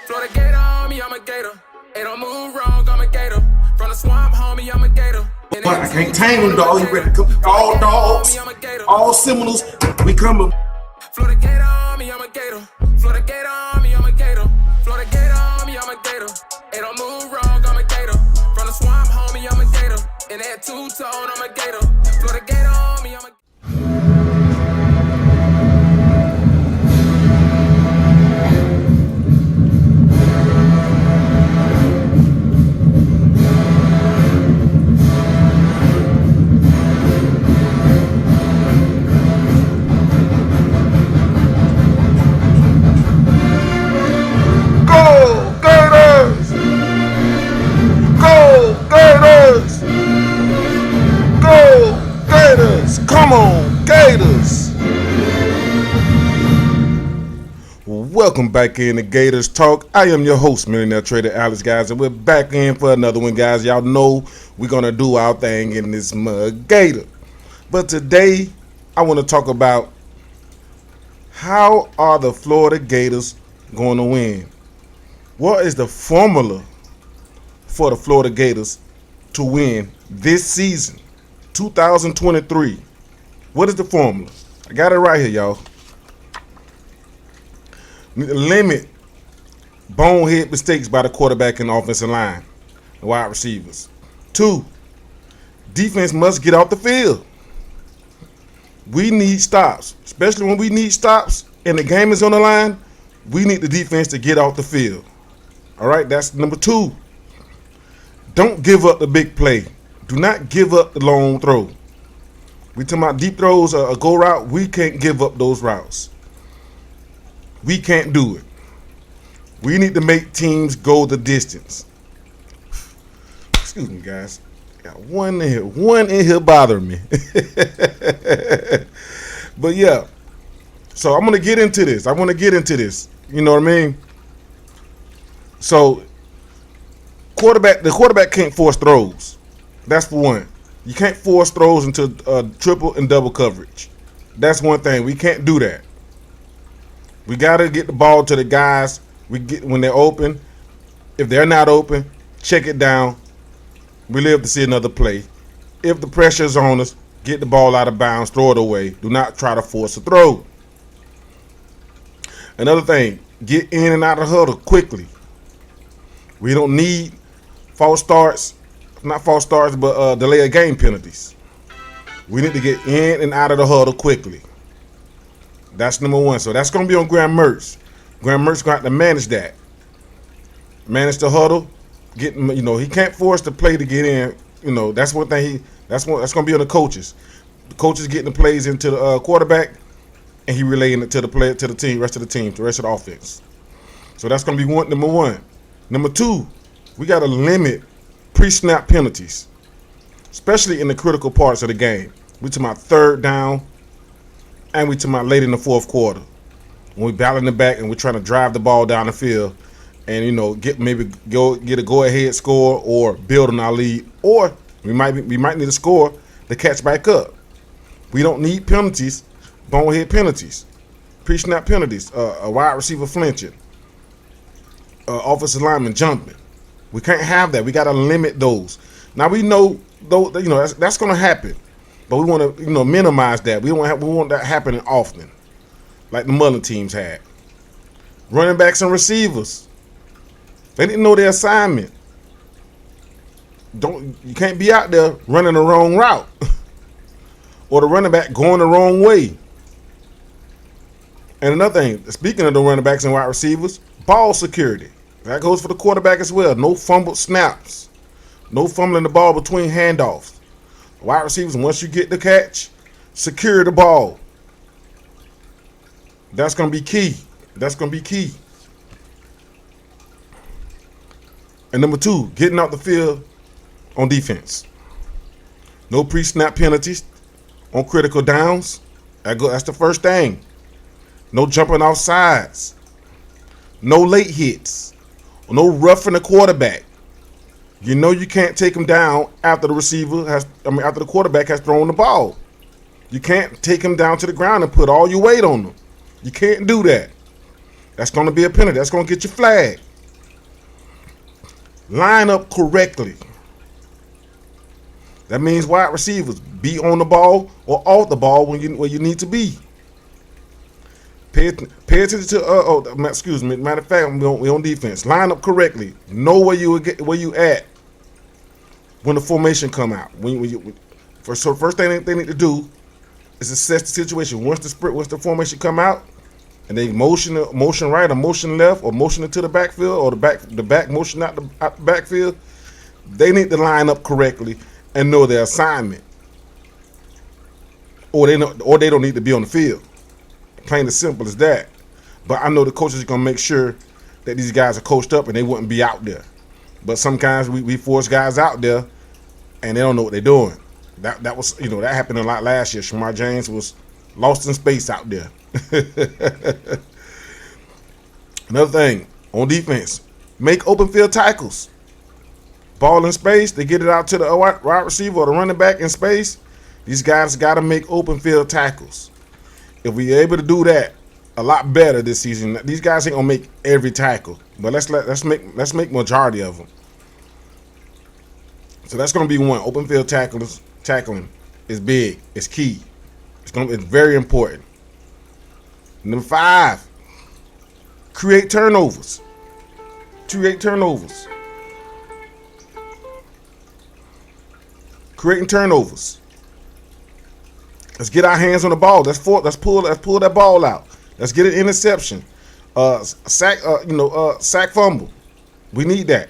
Florida Gator on me, I'm a Gator. They don't move wrong, I'm a Gator. From the swamp, homie, I'm a Gator. But I can't tame them, dog. You ready to come? All dogs, all Seminoles, we coming. Florida Gator on me, I'm a Gator. Florida Gator on me, I'm a Gator. Florida Gator on me, I'm a Gator. They don't move wrong, I'm a Gator. From the swamp, homie, I'm a Gator. And that two-tone, I'm a Gator. Florida Gator on me, I'm a Go Gators! Go Gators! Go Gators! Come on, Gators! Welcome back in to Gators Talk. I am your host, Millionaire Trader Alex, guys, and we're back in for another one, guys. Y'all know we're gonna do our thing in this mug Gator. But today, I want to talk about how are the Florida Gators going to win? What is the formula for the Florida Gators to win this season, 2023? What is the formula? I got it right here, y'all. Limit bonehead mistakes by the quarterback and offensive line, the wide receivers. 2, defense must get off the field. We need stops, especially when we need stops and the game is on the line. We need the defense to get off the field. All right, that's number 2. Don't give up the big play. Do not give up the long throw. We talking about deep throws, a go route. We can't give up those routes. We can't do it. We need to make teams go the distance. Excuse me, guys. Got one in here bothering me. But yeah, so I'm gonna get into this. I want to get into this. You know what I mean? So, the quarterback can't force throws. That's for one. You can't force throws into triple and double coverage. That's one thing. We can't do that. We got to get the ball to the guys when they're open. If they're not open, check it down. We live to see another play. If the pressure is on us, get the ball out of bounds, throw it away. Do not try to force a throw. Another thing, get in and out of the huddle quickly. We don't need false starts, not false starts, but delay of game penalties. We need to get in and out of the huddle quickly. That's number 1. So that's going to be on Graham Mertz. Graham Mertz going to have to manage that. Manage the huddle. He can't force the play to get in. That's one thing. That's going to be on the coaches. The coaches getting the plays into the quarterback, and he relaying it to the player, to the team, rest of the team, to the rest of the offense. So that's going to be number 1. Number 2, we got to limit pre-snap penalties, especially in the critical parts of the game. We talking about third down, and we talking about late in the fourth quarter when we battling the back and we're trying to drive the ball down the field, and get a go-ahead score or build on our lead, or we might need a score to catch back up. We don't need penalties, bonehead penalties, pre-snap penalties, a wide receiver flinching. Offensive lineman jumping. We can't have that. We got to limit those. Now we know that's going to happen, but we want to minimize that. We want that happening often, like the Mullen teams had. Running backs and receivers, they didn't know their assignment. You can't be out there running the wrong route or the running back going the wrong way. And another thing, speaking of the running backs and wide receivers, ball security. That goes for the quarterback as well. No fumbled snaps. No fumbling the ball between handoffs. Wide receivers, once you get the catch, secure the ball. That's going to be key. That's going to be key. And number 2, getting out the field on defense. No pre-snap penalties on critical downs. That's the first thing. No jumping off sides. No late hits. No roughing the quarterback. You can't take him down after after the quarterback has thrown the ball. You can't take him down to the ground and put all your weight on him. You can't do that. That's going to be a penalty. That's going to get you flagged. Line up correctly. That means wide receivers be on the ball or off the ball where you need to be. Pay attention to excuse me. Matter of fact, we on defense. Line up correctly. Know where you at when the formation come out. First thing they need to do is assess the situation. Once the formation come out, and they motion right or motion left or motion into the backfield or the back motion out the backfield, they need to line up correctly and know their assignment, or they don't need to be on the field. Plain as simple as that. But I know the coaches are gonna make sure that these guys are coached up and they wouldn't be out there. But sometimes we force guys out there and they don't know what they're doing. That was that happened a lot last year. Shamar James was lost in space out there. Another thing on defense, make open field tackles. Ball in space, they get it out to the wide receiver or the running back in space. These guys got to make open field tackles. If we're able to do that a lot better this season, these guys ain't gonna make every tackle, but let's make majority of them. So that's gonna be one. Open field tackling is big. It's key. It's very important. Number 5, create turnovers. Creating turnovers. Let's get our hands on the ball. Let's pull that ball out. Let's get an interception. Sack fumble. We need that.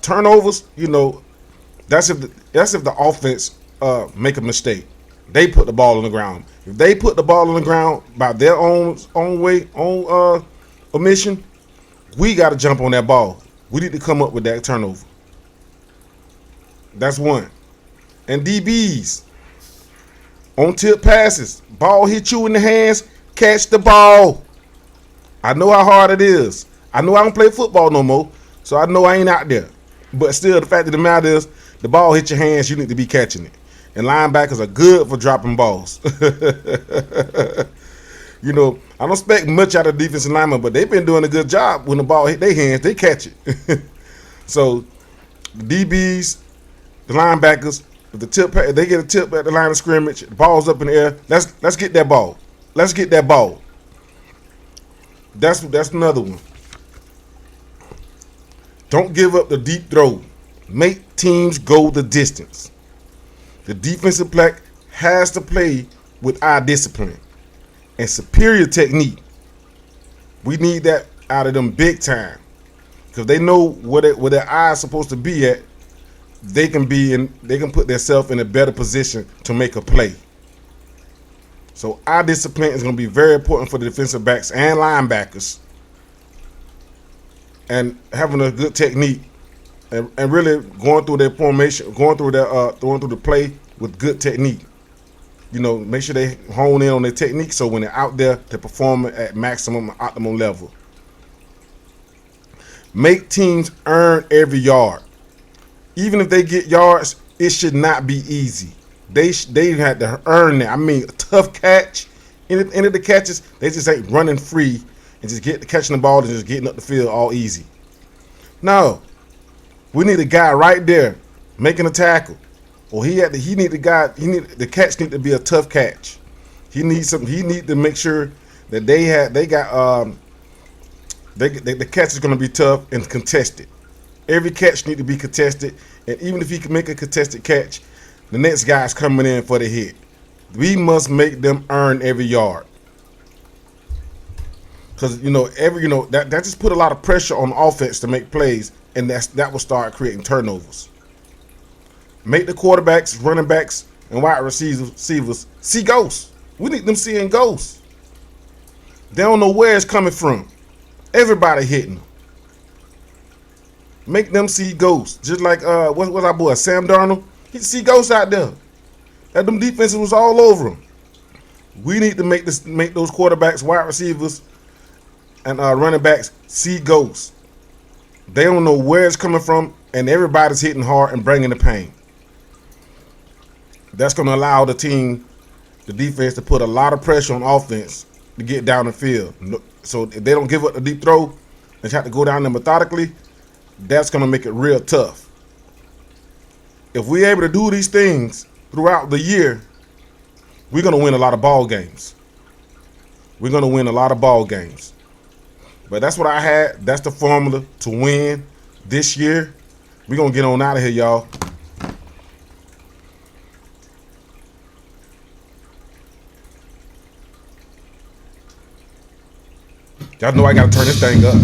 Turnovers, that's if the offense make a mistake. They put the ball on the ground. If they put the ball on the ground by their own omission, we got to jump on that ball. We need to come up with that turnover. That's one. And DBs, on tip passes, ball hit you in the hands, catch the ball. I know how hard it is. I know I don't play football no more, so I know I ain't out there. But still, the fact of the matter is, the ball hit your hands, you need to be catching it. And linebackers are good for dropping balls. I don't expect much out of defensive linemen, but they've been doing a good job. When the ball hit their hands, they catch it. So the DBs, the linebackers, if they get a tip at the line of scrimmage, the ball's up in the air. Let's get that ball. That's another one. Don't give up the deep throw. Make teams go the distance. The defensive back has to play with eye discipline and superior technique. We need that out of them big time, because they know where their eyes supposed to be at. They can put themselves in a better position to make a play. So eye discipline is going to be very important for the defensive backs and linebackers, and having a good technique and really going through their formation, going through the play with good technique. Make sure they hone in on their technique so when they're out there, they're performing at optimum level. Make teams earn every yard. Even if they get yards, it should not be easy. They had to earn that. I mean, a tough catch. Any of the catches, they just ain't running free and just catching the ball and just getting up the field all easy. No, we need a guy right there making a tackle, or the catch need to be a tough catch. He needs to make sure that the catch is going to be tough and contested. Every catch need to be contested, and even if he can make a contested catch, the next guy's coming in for the hit. We must make them earn every yard, because that just put a lot of pressure on offense to make plays, and that will start creating turnovers. Make the quarterbacks, running backs, and wide receivers see ghosts. We need them seeing ghosts. They don't know where it's coming from. Everybody hitting them. Make them see ghosts. Just like what's our boy Sam Darnold? He see ghosts out there. And them defenses was all over him. We need to make those quarterbacks, wide receivers, and running backs see ghosts. They don't know where it's coming from, and everybody's hitting hard and bringing the pain. That's going to allow the defense, to put a lot of pressure on offense to get down the field. So if they don't give up the deep throw and have to go down there methodically, that's going to make it real tough. If we're able to do these things throughout the year, we're going to win a lot of ball games. We're going to win a lot of ball games. But that's what I had. That's the formula to win this year. We're going to get on out of here, y'all. Y'all know I got to turn this thing up.